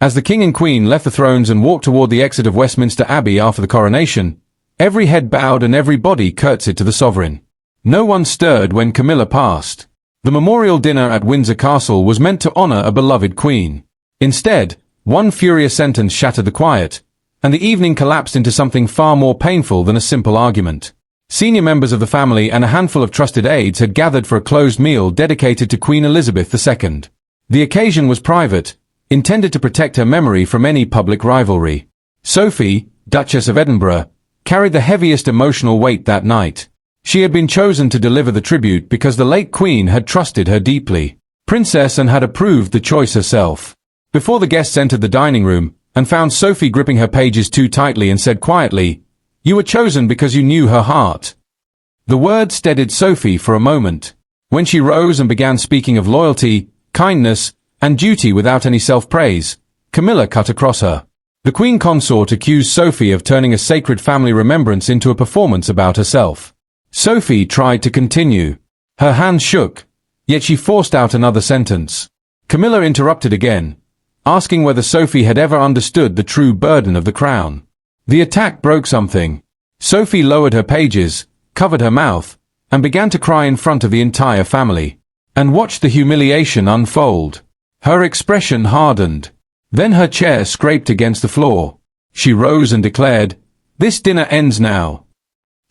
As the king and queen left the thrones and walked toward the exit of Westminster Abbey after the coronation, every head bowed and every body curtsied to the sovereign. No one stirred when Camilla passed. The memorial dinner at Windsor Castle was meant to honor a beloved queen. Instead, one furious sentence shattered the quiet, and the evening collapsed into something far more painful than a simple argument. Senior members of the family and a handful of trusted aides had gathered for a closed meal dedicated to Queen Elizabeth II. The occasion was private, intended to protect her memory from any public rivalry. Sophie, Duchess of Edinburgh, carried the heaviest emotional weight that night. She had been chosen to deliver the tribute because the late queen had trusted her deeply. Princess and had approved the choice herself. Before the guests entered the dining room, and found Sophie gripping her pages too tightly and said quietly, "You were chosen because you knew her heart." The word steadied Sophie for a moment. When she rose and began speaking of loyalty, kindness, and duty without any self-praise, Camilla cut across her. The queen consort accused Sophie of turning a sacred family remembrance into a performance about herself. Sophie tried to continue. Her hands shook, yet she forced out another sentence. Camilla interrupted again, asking whether Sophie had ever understood the true burden of the crown. The attack broke something. Sophie lowered her pages, covered her mouth, and began to cry in front of the entire family, and watched the humiliation unfold. Her expression hardened. Then her chair scraped against the floor. She rose and declared, "This dinner ends now."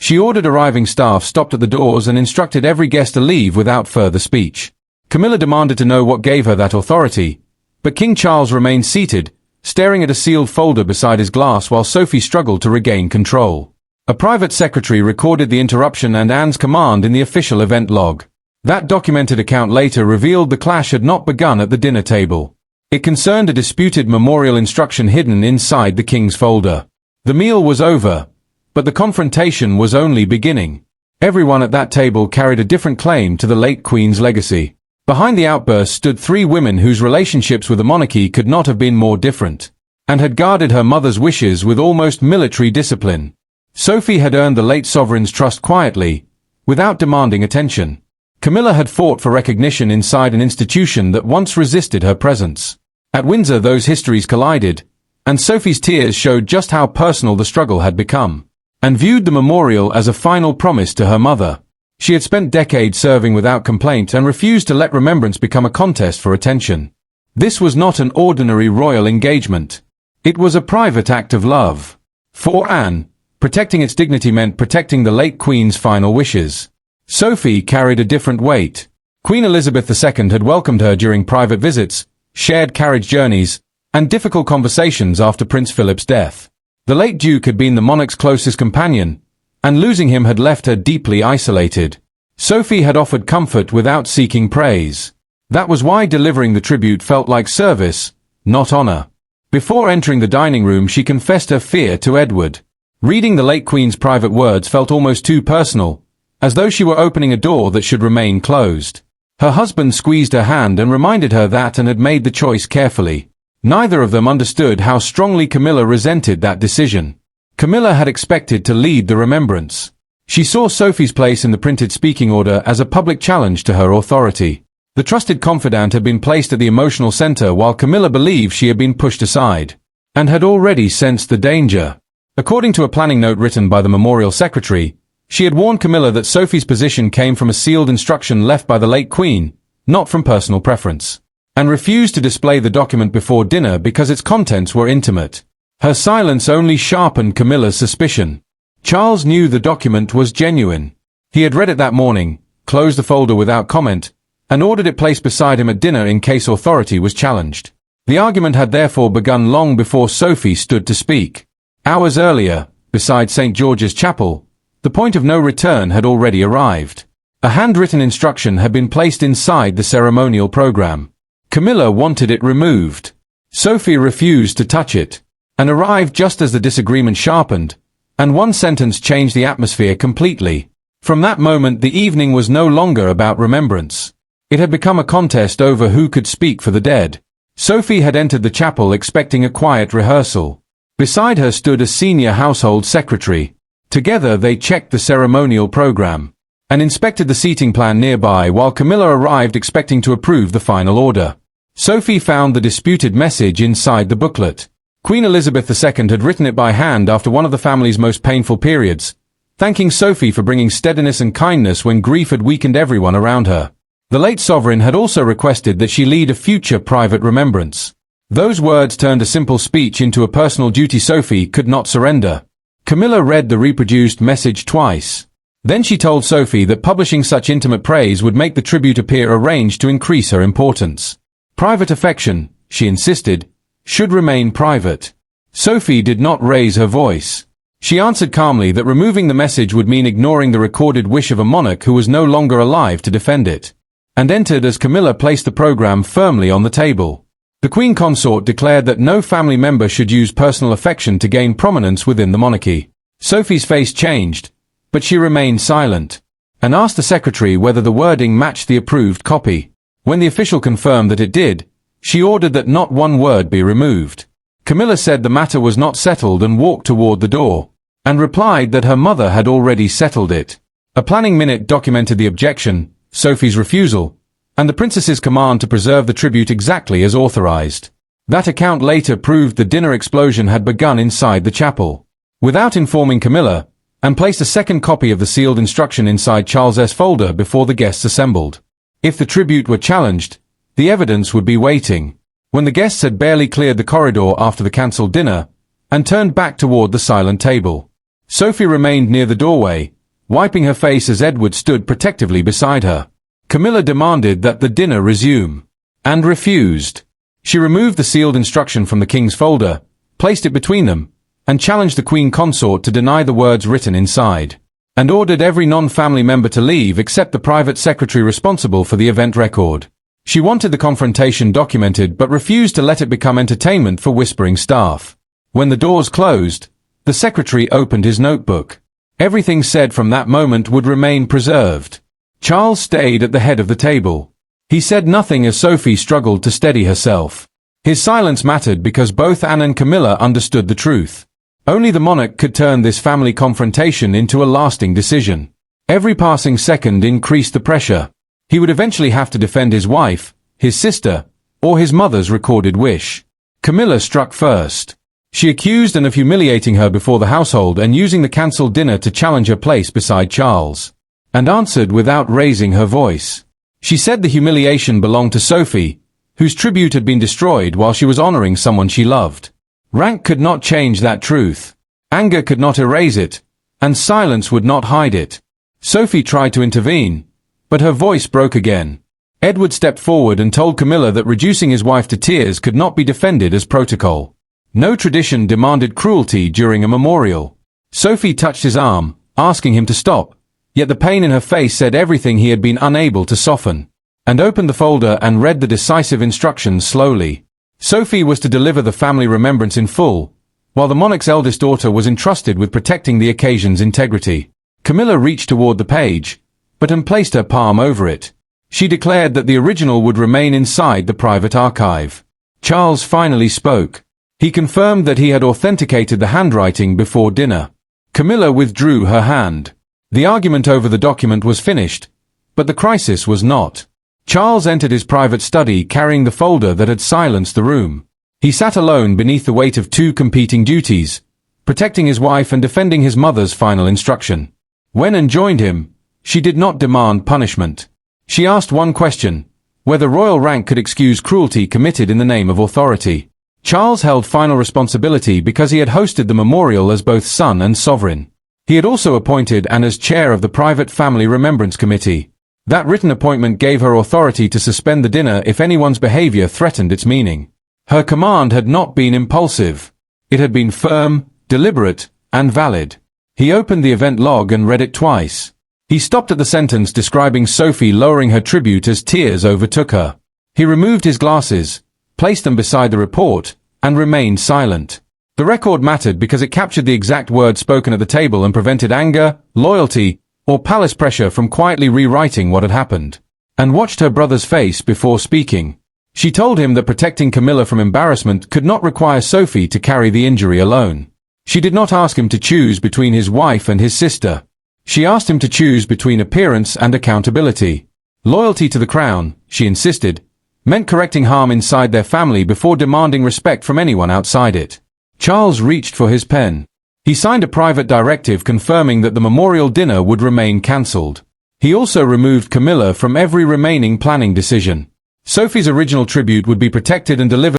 She ordered arriving staff stopped at the doors and instructed every guest to leave without further speech. Camilla demanded to know what gave her that authority, but King Charles remained seated, staring at a sealed folder beside his glass while Sophie struggled to regain control. A private secretary recorded the interruption and Anne's command in the official event log. That documented account later revealed the clash had not begun at the dinner table. It concerned a disputed memorial instruction hidden inside the king's folder. The meal was over, but the confrontation was only beginning. Everyone at that table carried a different claim to the late queen's legacy. Behind the outburst stood three women whose relationships with the monarchy could not have been more different, and had guarded her mother's wishes with almost military discipline. Sophie had earned the late sovereign's trust quietly, without demanding attention. Camilla had fought for recognition inside an institution that once resisted her presence. At Windsor those histories collided, and Sophie's tears showed just how personal the struggle had become, and viewed the memorial as a final promise to her mother. She had spent decades serving without complaint and refused to let remembrance become a contest for attention. This was not an ordinary royal engagement. It was a private act of love. For Anne, protecting its dignity meant protecting the late queen's final wishes. Sophie carried a different weight. Queen Elizabeth II had welcomed her during private visits, shared carriage journeys, and difficult conversations after Prince Philip's death. The late Duke had been the monarch's closest companion, and losing him had left her deeply isolated. Sophie had offered comfort without seeking praise. That was why delivering the tribute felt like service, not honor. Before entering the dining room she confessed her fear to Edward. Reading the late Queen's private words felt almost too personal, as though she were opening a door that should remain closed. Her husband squeezed her hand and reminded her that and had made the choice carefully. Neither of them understood how strongly Camilla resented that decision. Camilla had expected to lead the remembrance. She saw Sophie's place in the printed speaking order as a public challenge to her authority. The trusted confidant had been placed at the emotional center while Camilla believed she had been pushed aside, and had already sensed the danger. According to a planning note written by the memorial secretary, she had warned Camilla that Sophie's position came from a sealed instruction left by the late queen, not from personal preference, and refused to display the document before dinner because its contents were intimate. Her silence only sharpened Camilla's suspicion. Charles knew the document was genuine. He had read it that morning, closed the folder without comment, and ordered it placed beside him at dinner in case authority was challenged. The argument had therefore begun long before Sophie stood to speak. Hours earlier, beside St. George's Chapel, the point of no return had already arrived. A handwritten instruction had been placed inside the ceremonial program. Camilla wanted it removed. Sophie refused to touch it, and arrived just as the disagreement sharpened, and one sentence changed the atmosphere completely. From that moment the evening was no longer about remembrance. It had become a contest over who could speak for the dead. Sophie had entered the chapel expecting a quiet rehearsal. Beside her stood a senior household secretary. Together they checked the ceremonial program, and inspected the seating plan nearby while Camilla arrived expecting to approve the final order. Sophie found the disputed message inside the booklet. Queen Elizabeth II had written it by hand after one of the family's most painful periods, thanking Sophie for bringing steadiness and kindness when grief had weakened everyone around her. The late sovereign had also requested that she lead a future private remembrance. Those words turned a simple speech into a personal duty Sophie could not surrender. Camilla read the reproduced message twice. Then she told Sophie that publishing such intimate praise would make the tribute appear arranged to increase her importance. Private affection, she insisted, should remain private. Sophie did not raise her voice. She answered calmly that removing the message would mean ignoring the recorded wish of a monarch who was no longer alive to defend it, and entered as Camilla placed the program firmly on the table. The Queen Consort declared that no family member should use personal affection to gain prominence within the monarchy. Sophie's face changed, but she remained silent, and asked the secretary whether the wording matched the approved copy. When the official confirmed that it did, she ordered that not one word be removed. Camilla said the matter was not settled and walked toward the door, and replied that her mother had already settled it. A planning minute documented the objection, Sophie's refusal, and the princess's command to preserve the tribute exactly as authorized. That account later proved the dinner explosion had begun inside the chapel. Without informing Camilla, and placed a second copy of the sealed instruction inside Charles's folder before the guests assembled. If the tribute were challenged, the evidence would be waiting. When the guests had barely cleared the corridor after the cancelled dinner, and turned back toward the silent table, Sophie remained near the doorway, wiping her face as Edward stood protectively beside her. Camilla demanded that the dinner resume, and refused. She removed the sealed instruction from the king's folder, placed it between them, and challenged the Queen Consort to deny the words written inside, and ordered every non-family member to leave except the private secretary responsible for the event record. She wanted the confrontation documented but refused to let it become entertainment for whispering staff. When the doors closed, the secretary opened his notebook. Everything said from that moment would remain preserved. Charles stayed at the head of the table. He said nothing as Sophie struggled to steady herself. His silence mattered because both Anne and Camilla understood the truth. Only the monarch could turn this family confrontation into a lasting decision. Every passing second increased the pressure. He would eventually have to defend his wife, his sister, or his mother's recorded wish. Camilla struck first. She accused Anne of humiliating her before the household and using the cancelled dinner to challenge her place beside Charles, and answered without raising her voice. She said the humiliation belonged to Sophie, whose tribute had been destroyed while she was honoring someone she loved. Rank could not change that truth. Anger could not erase it, and silence would not hide it. Sophie tried to intervene, but her voice broke again. Edward stepped forward and told Camilla that reducing his wife to tears could not be defended as protocol. No tradition demanded cruelty during a memorial. Sophie touched his arm, asking him to stop, yet the pain in her face said everything he had been unable to soften, and opened the folder and read the decisive instructions slowly. Sophie was to deliver the family remembrance in full, while the monarch's eldest daughter was entrusted with protecting the occasion's integrity. Camilla reached toward the page, but Anne placed her palm over it. She declared that the original would remain inside the private archive. Charles finally spoke. He confirmed that he had authenticated the handwriting before dinner. Camilla withdrew her hand. The argument over the document was finished, but the crisis was not. Charles entered his private study carrying the folder that had silenced the room. He sat alone beneath the weight of two competing duties, protecting his wife and defending his mother's final instruction. When Anne joined him, she did not demand punishment. She asked one question, whether royal rank could excuse cruelty committed in the name of authority. Charles held final responsibility because he had hosted the memorial as both son and sovereign. He had also appointed Anne as chair of the private family remembrance committee. That written appointment gave her authority to suspend the dinner if anyone's behavior threatened its meaning. Her command had not been impulsive. It had been firm, deliberate, and valid. He opened the event log and read it twice. He stopped at the sentence describing Sophie lowering her tribute as tears overtook her. He removed his glasses, placed them beside the report, and remained silent. The record mattered because it captured the exact words spoken at the table and prevented anger, loyalty, or palace pressure from quietly rewriting what had happened. Anne watched her brother's face before speaking. She told him that protecting Camilla from embarrassment could not require Sophie to carry the injury alone. She did not ask him to choose between his wife and his sister. She asked him to choose between appearance and accountability. Loyalty to the crown, she insisted, meant correcting harm inside their family before demanding respect from anyone outside it. Charles reached for his pen. He signed a private directive confirming that the memorial dinner would remain cancelled. He also removed Camilla from every remaining planning decision. Sophie's original tribute would be protected and delivered